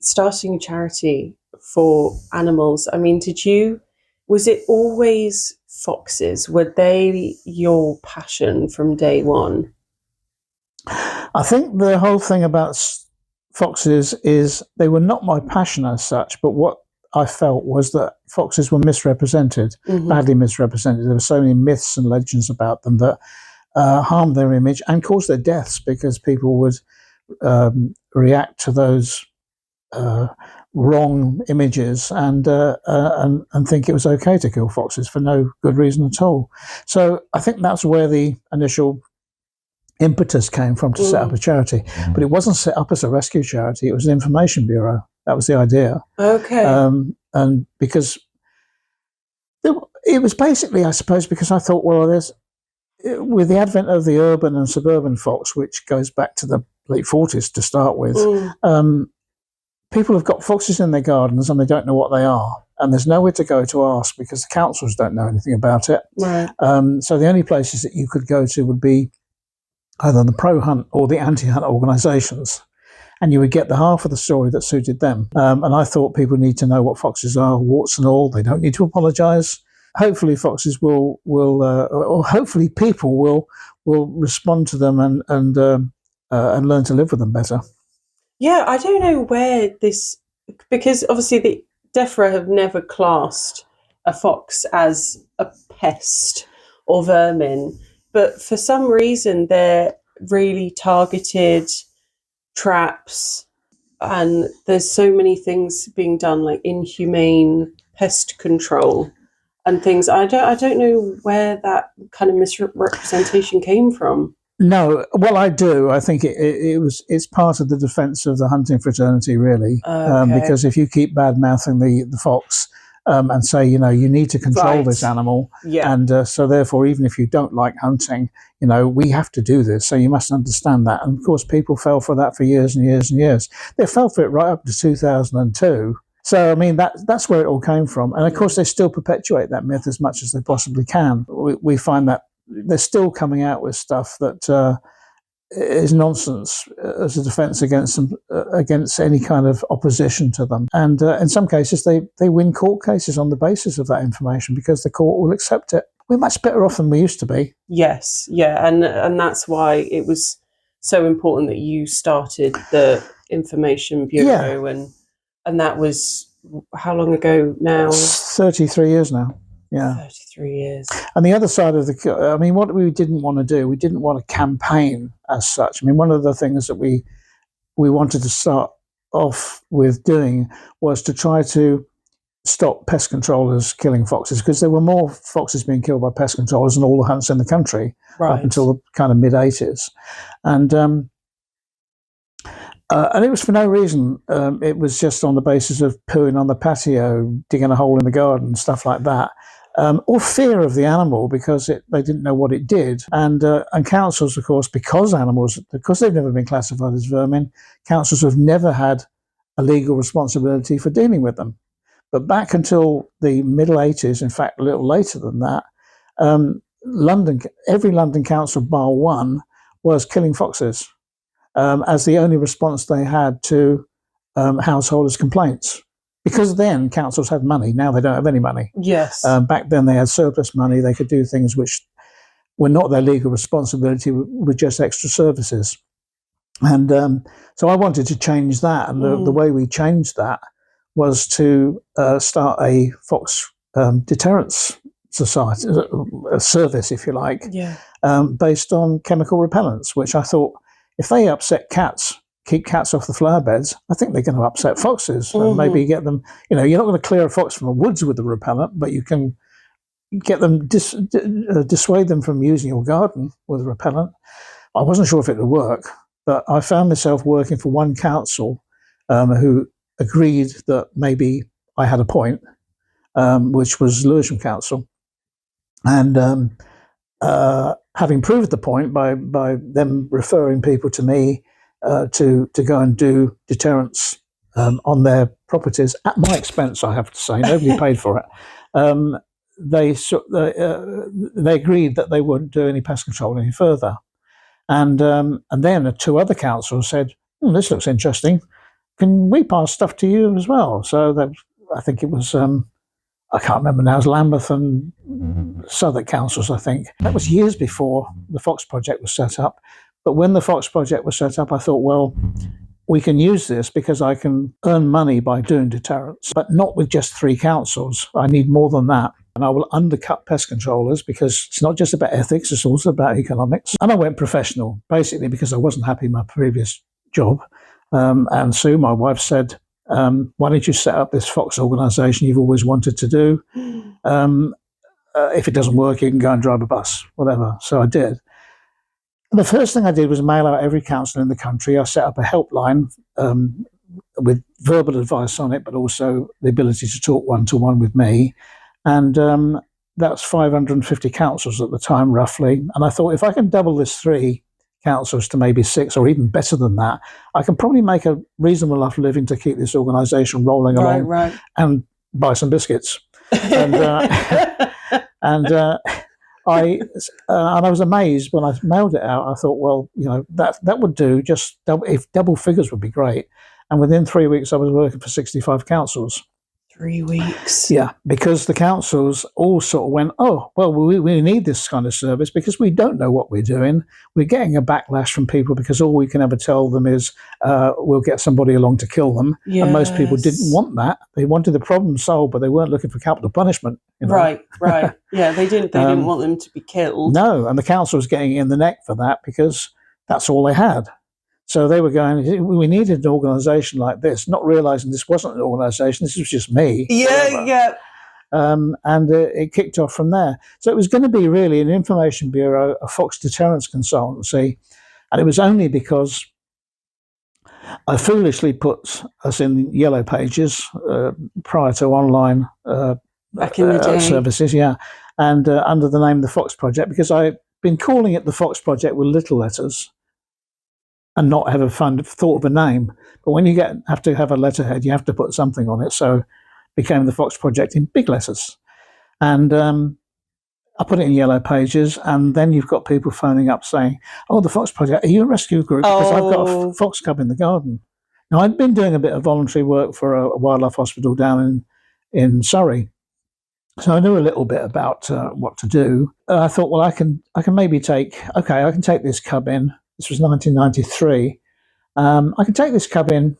starting a charity for animals, I mean, was it always foxes? Were they your passion from day one? I think the whole thing about foxes is they were not my passion as such, but what I felt was that foxes were misrepresented, badly misrepresented. There were so many myths and legends about them that harmed their image and caused their deaths because people would react to those wrong images and think it was okay to kill foxes for no good reason at all. So I think that's where the initial impetus came from to set up a charity. But it wasn't set up as a rescue charity, it was an information bureau. That was the idea. Okay. And because it was basically, I suppose, because I thought, well, with the advent of the urban and suburban fox, which goes back to the late 40s to start with, people have got foxes in their gardens and they don't know what they are. And there's nowhere to go to ask because the councils don't know anything about it. Right. So the only places that you could go to would be either the pro-hunt or the anti-hunt organisations. And you would get the half of the story that suited them. And I thought people need to know what foxes are, warts and all. They don't need to apologise. Hopefully foxes will or hopefully people will respond to them and learn to live with them better. Yeah, I don't know where this, because obviously the DEFRA have never classed a fox as a pest or vermin, but for some reason they're really targeted traps, and there's so many things being done like inhumane pest control and things. I don't know where that kind of misrepresentation came from. No, well, I do. I think it's part of the defence of the hunting fraternity, really, because if you keep bad mouthing the fox and say, you need to control this animal, and so therefore, even if you don't like hunting, we have to do this. So you must understand that. And of course, people fell for that for years and years and years. They fell for it right up to 2002. So, I mean, that's where it all came from. And of course, they still perpetuate that myth as much as they possibly can. We find that they're still coming out with stuff that is nonsense as a defence against any kind of opposition to them. And in some cases, they win court cases on the basis of that information because the court will accept it. We're much better off than we used to be. Yes, yeah, and that's why it was so important that you started the Information Bureau, and that was how long ago now? 33 years now. Yeah, 33 years. And the other side of what we didn't want to do, we didn't want to campaign as such. I mean, one of the things that we wanted to start off with doing was to try to stop pest controllers killing foxes, because there were more foxes being killed by pest controllers than all the hunts in the country up until the kind of mid-80s. And it was for no reason. It was just on the basis of pooing on the patio, digging a hole in the garden, stuff like that. Or fear of the animal because they didn't know what it did. And councils, of course, because they've never been classified as vermin, councils have never had a legal responsibility for dealing with them. But back until the middle 80s, in fact, a little later than that, every London council, bar one, was killing foxes as the only response they had to householders' complaints. Because then councils had money, now they don't have any money. Yes. Back then they had surplus money, they could do things which were not their legal responsibility, were just extra services. And so I wanted to change that, and the way we changed that was to start a fox deterrence society, a service, if you like, based on chemical repellents, which I thought, if they upset cats, keep cats off the flower beds, I think they're going to upset foxes. And maybe get them, you're not going to clear a fox from the woods with the repellent, but you can get them, dissuade them from using your garden with a repellent. I wasn't sure if it would work, but I found myself working for one council who agreed that maybe I had a point, which was Lewisham Council. And having proved the point by them referring people to me to go and do deterrence on their properties at my expense, I have to say, nobody paid for it. They agreed that they wouldn't do any pest control any further, and then two other councils said, "This looks interesting. can we pass stuff to you as well? So that, I think it was, I can't remember now, it was Lambeth and Southwark councils, I think. That was years before the Fox Project was set up. But when the Fox Project was set up, I thought, well, we can use this because I can earn money by doing deterrence, but not with just 3 councils. I need more than that. And I will undercut pest controllers because it's not just about ethics, it's also about economics. And I went professional, basically because I wasn't happy in my previous job. And Sue, my wife, said, why don't you set up this Fox organisation you've always wanted to do? If it doesn't work, you can go and drive a bus, whatever. So I did. And the first thing I did was mail out every council in the country. I set up a helpline with verbal advice on it, but also the ability to talk one-to-one with me. And that's 550 councils at the time, roughly. And I thought, if I can double this 3 councils to maybe 6 or even better than that, I can probably make a reasonable enough living to keep this organisation rolling along and buy some biscuits. And, I was amazed when I mailed it out. I thought, well, that would do. Just if double figures would be great. And within 3 weeks, I was working for 65 councils. 3 weeks. Yeah, because the councils all sort of went, oh, well, we need this kind of service because we don't know what we're doing. We're getting a backlash from people because all we can ever tell them is we'll get somebody along to kill them. Yes. And most people didn't want that. They wanted the problem solved, but they weren't looking for capital punishment. Right. Yeah, they didn't want them to be killed. No, and the council was getting in the neck for that because that's all they had. So they were going, we needed an organisation like this, not realising this wasn't an organisation, this was just me. Yeah. And it kicked off from there. So it was going to be really an information bureau, a Fox deterrence consultancy. And it was only because I foolishly put us in yellow pages prior to online back in the day. Services, yeah. And under the name of the Fox Project, because I've been calling it the Fox Project with little letters and not have thought of a name. But when you have to have a letterhead, you have to put something on it. So it became the Fox Project in big letters. And I put it in yellow pages, and then you've got people phoning up saying, oh, the Fox Project, are you a rescue group? Because I've got a fox cub in the garden. Now, I'd been doing a bit of voluntary work for a wildlife hospital down in Surrey. So I knew a little bit about what to do. I thought, well, I can maybe I can take this cub in. This was 1993. I can take this cub in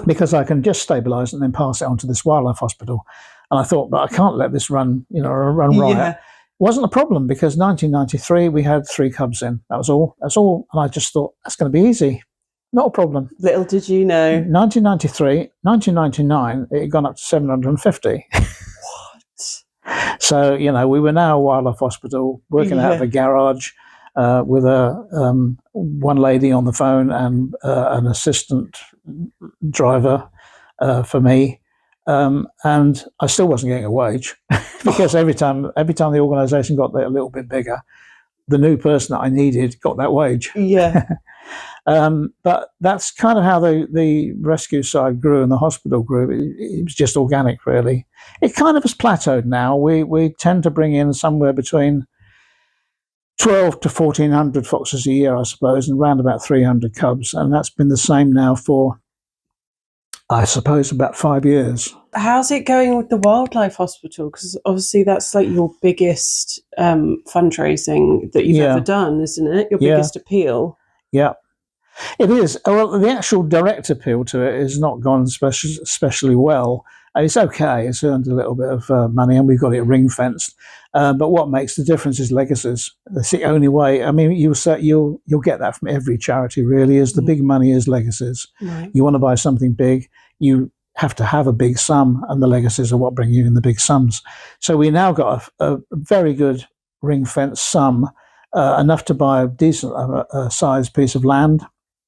because I can just stabilise it and then pass it on to this wildlife hospital. And I thought, but I can't let this run riot. Yeah. It wasn't a problem because 1993 we had 3 cubs in. That was all. And I just thought, that's going to be easy. Not a problem. Little did you know. 1993, 1999, it had gone up to 750. What? So, we were now a wildlife hospital working out of a garage. With one lady on the phone and an assistant driver for me, and I still wasn't getting a wage because every time the organisation got a little bit bigger, the new person that I needed got that wage. Yeah. But that's kind of how the rescue side grew and the hospital grew. It was just organic, really. It kind of has plateaued now. We tend to bring in somewhere between 12 to 1,400 foxes a year, I suppose, and around about 300 cubs. And that's been the same now for, I suppose, about 5 years. How's it going with the wildlife hospital? Because obviously that's like your biggest fundraising that you've ever done, isn't it? Your biggest appeal. Yeah, it is. Well, the actual direct appeal to it has not gone especially well. It's okay. It's earned a little bit of money, and we've got it ring fenced. But what makes the difference is legacies. That's the only way. I mean, you'll get that from every charity. Really, is the big money is legacies. Right. You want to buy something big, you have to have a big sum, and the legacies are what bring you in the big sums. So we now got a very good ring fence sum, enough to buy a decent sized piece of land.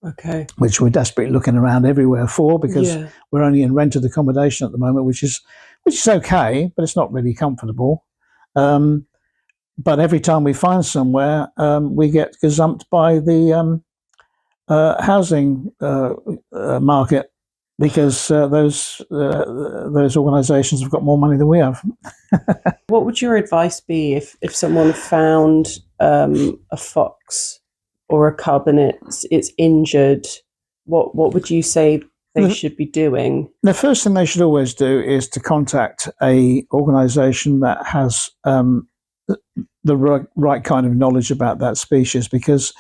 Okay. Which we're desperately looking around everywhere for because we're only in rented accommodation at the moment, which is okay, but it's not really comfortable. But every time we find somewhere, we get gazumped by the housing market because those organisations have got more money than we have. What would your advice be if someone found a fox or a cub and it's injured? What would you say they should be doing? The first thing they should always do is to contact a organisation that has the right kind of knowledge about that species, because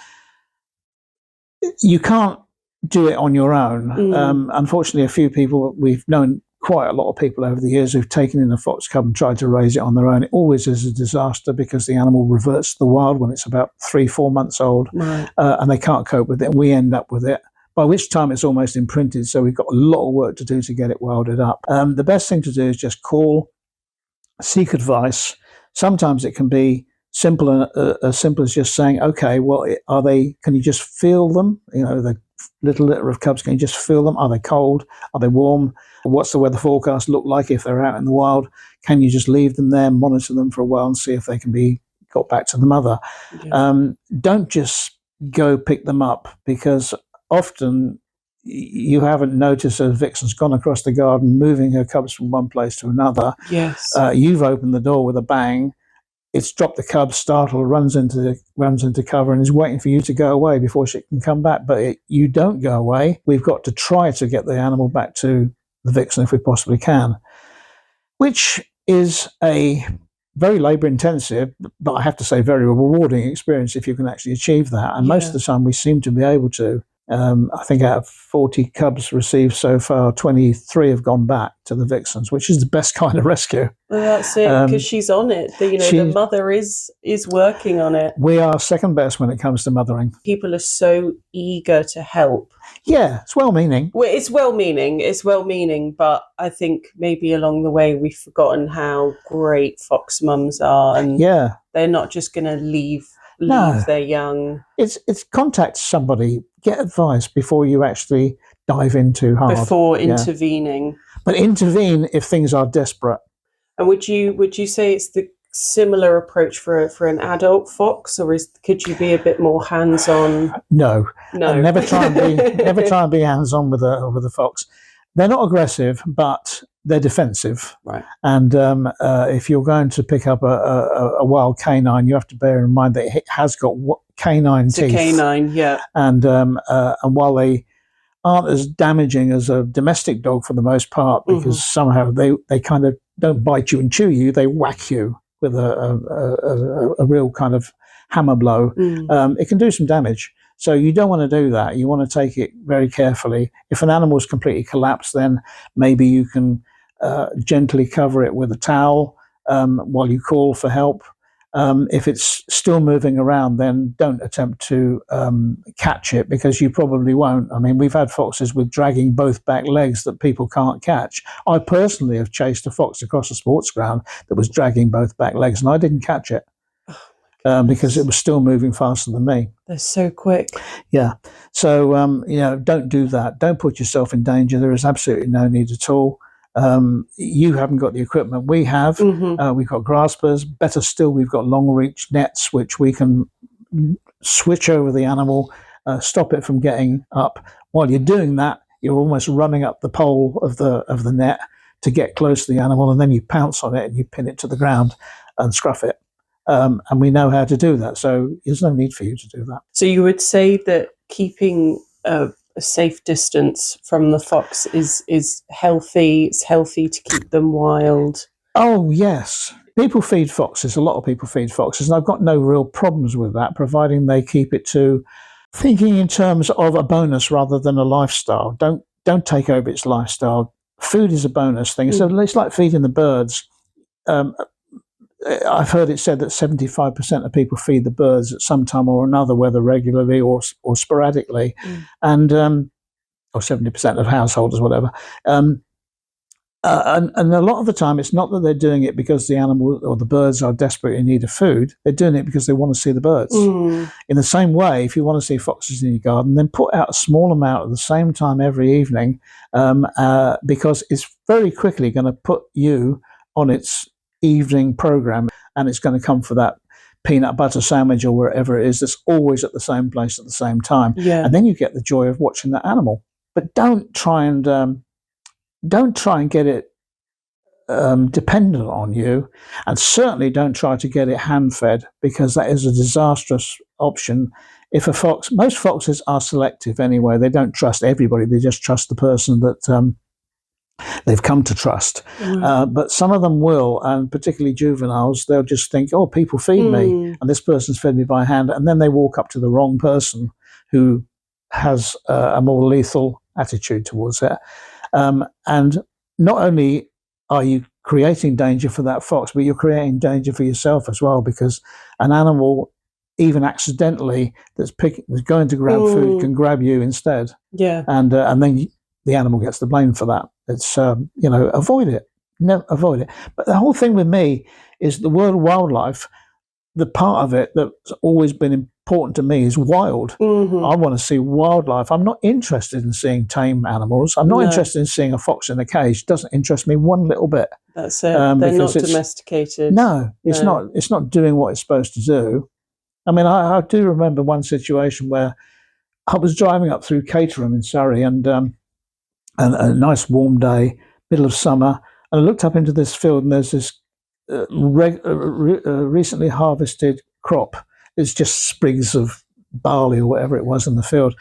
you can't do it on your own. Unfortunately, a few people, we've known quite a lot of people over the years who've taken in a fox cub and tried to raise it on their own. It always is a disaster because the animal reverts to the wild when it's about 3-4 months old, Right. And they can't cope with it. We end up with it, by which time it's almost imprinted. So we've got a lot of work to do to get it wilded up. The best thing to do is just call, seek advice. Sometimes it can be simple, as simple as just saying, okay, well, can you just feel them? You know, the little litter of cubs, can you just feel them? Are they cold? Are they warm? What's the weather forecast look like if they're out in the wild? Can you just leave them there, monitor them for a while and see if they can be got back to the mother? Yeah. Don't just go pick them up, because often you haven't noticed a vixen's gone across the garden moving her cubs from one place to another. Yes. You've opened the door with a bang. It's dropped the cub, startled, runs into cover, and is waiting for you to go away before she can come back. But you don't go away. We've got to try to get the animal back to the vixen if we possibly can, which is a very labour-intensive, but I have to say very rewarding experience if you can actually achieve that. And most of the time we seem to be able to. I think out of 40 cubs received so far, 23 have gone back to the vixens, which is the best kind of rescue. Well, that's it, because she's on it. The mother is working on it. We are second best when it comes to mothering. People are so eager to help. Yeah, it's well-meaning. Well, it's well-meaning, but I think maybe along the way we've forgotten how great fox mums are, and they're not just going to leave their young. It's contact somebody, get advice before you actually dive in too hard. Before intervening. But intervene if things are desperate. And would you say it's the similar approach for an adult fox, or could you be a bit more hands-on? No. And never try and be hands-on with a fox. They're not aggressive, but they're defensive. Right. And if you're going to pick up a wild canine, you have to bear in mind that it has got canine teeth. It's a canine, yeah. And while they aren't as damaging as a domestic dog for the most part, because somehow they kind of don't bite you and chew you, they whack you with a real kind of hammer blow. It can do some damage. So you don't want to do that. You want to take it very carefully. If an animal's completely collapsed, then maybe you can gently cover it with a towel while you call for help. If it's still moving around, then don't attempt to catch it, because you probably won't. I mean, we've had foxes with dragging both back legs that people can't catch. I personally have chased a fox across a sports ground that was dragging both back legs, and I didn't catch it. Because it was still moving faster than me. They're so quick. Yeah. So, don't do that. Don't put yourself in danger. There is absolutely no need at all. You haven't got the equipment we have. We've got graspers. Better still, we've got long-reach nets, which we can switch over the animal, stop it from getting up. While you're doing that, you're almost running up the pole of the net to get close to the animal, and then you pounce on it and you pin it to the ground and scruff it. And we know how to do that, so there's no need for you to do that. So you would say that keeping a safe distance from the fox is healthy. It's healthy to keep them wild. Oh, yes. People feed foxes. A lot of people feed foxes, and I've got no real problems with that, providing they keep it to thinking in terms of a bonus rather than a lifestyle. Don't take over its lifestyle. Food is a bonus thing. So it's like feeding the birds. I've heard it said that 75% of people feed the birds at some time or another, whether regularly or sporadically, and or 70% of householders, whatever. And a lot of the time, it's not that they're doing it because the animal or the birds are desperately in need of food. They're doing it because they want to see the birds. In the same way, if you want to see foxes in your garden, then put out a small amount at the same time every evening, because it's very quickly going to put you on its evening program, and it's going to come for that peanut butter sandwich or wherever it is that's always at the same place at the same time. And then you get the joy of watching that animal. But don't try and get it dependent on you, and certainly don't try to get it hand fed, because that is a disastrous option. if a fox, most foxes are selective anyway. They don't trust everybody. They just trust the person that they've come to trust. But some of them will, and particularly juveniles, they'll just think, oh, people feed me, and this person's fed me by hand. And then they walk up to the wrong person who has a more lethal attitude towards it. And not only are you creating danger for that fox, but you're creating danger for yourself as well, because an animal, even accidentally, that's going to grab food can grab you instead. Yeah. And then the animal gets the blame for that. It's, avoid it. No, avoid it. But the whole thing with me is the word wildlife, the part of it that's always been important to me is wild. I want to see wildlife. I'm not interested in seeing tame animals. I'm not interested in seeing a fox in a cage. It doesn't interest me one little bit. That's it. They're not domesticated. No, it's not. It's not doing what it's supposed to do. I mean, I do remember one situation where I was driving up through Caterham in Surrey, and a nice warm day, middle of summer, and I looked up into this field, and there's this recently harvested crop. It's just sprigs of barley or whatever it was in the field,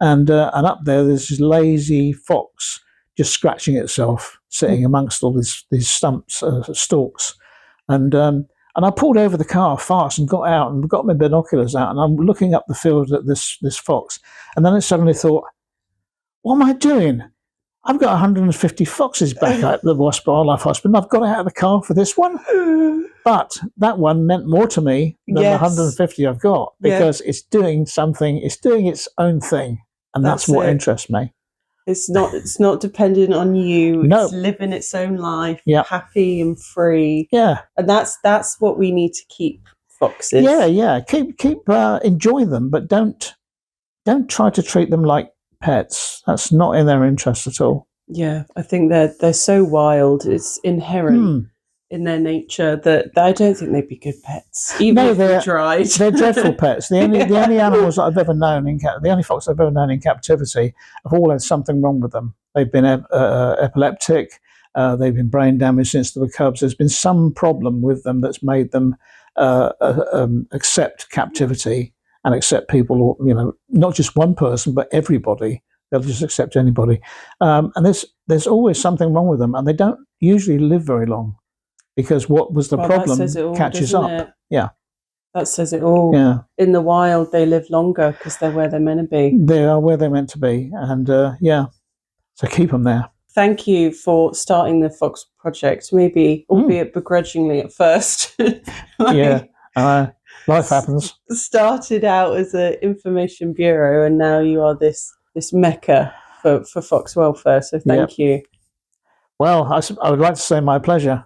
and up there's this lazy fox just scratching itself, sitting amongst all these stumps, stalks, and I pulled over the car fast and got out and got my binoculars out, and I'm looking up the field at this fox, and then I suddenly thought, what am I doing? I've got 150 foxes back at the Wasp Wildlife Hospital, and I've got out of the car for this one. But that one meant more to me than the 150 I've got, because it's doing something, it's doing its own thing, and that's what interests me. It's not dependent on you. No. It's living its own life, Yep. happy and free. Yeah. And that's what we need to keep foxes. Yeah. Keep enjoy them, but don't try to treat them like pets. That's not in their interest at all. Yeah, I think they're so wild. It's inherent in their nature that I don't think they'd be good pets. Even if they tried. They're dreadful pets. The only animals that I've ever known the only foxes I've ever known in captivity have all had something wrong with them. They've been epileptic. They've been brain damaged since they were cubs. There's been some problem with them that's made them accept captivity and accept people, not just one person, but everybody. They'll just accept anybody. And there's always something wrong with them, and they don't usually live very long, because what was the problem catches up. It? Yeah. That says it all. Yeah. In the wild, they live longer because they're where they're meant to be. They are where they're meant to be. And so keep them there. Thank you for starting the Fox Project, maybe, albeit begrudgingly at first. Life happens. Started out as an information bureau, and now you are this mecca for fox welfare. So thank you. Well, I would like to say my pleasure.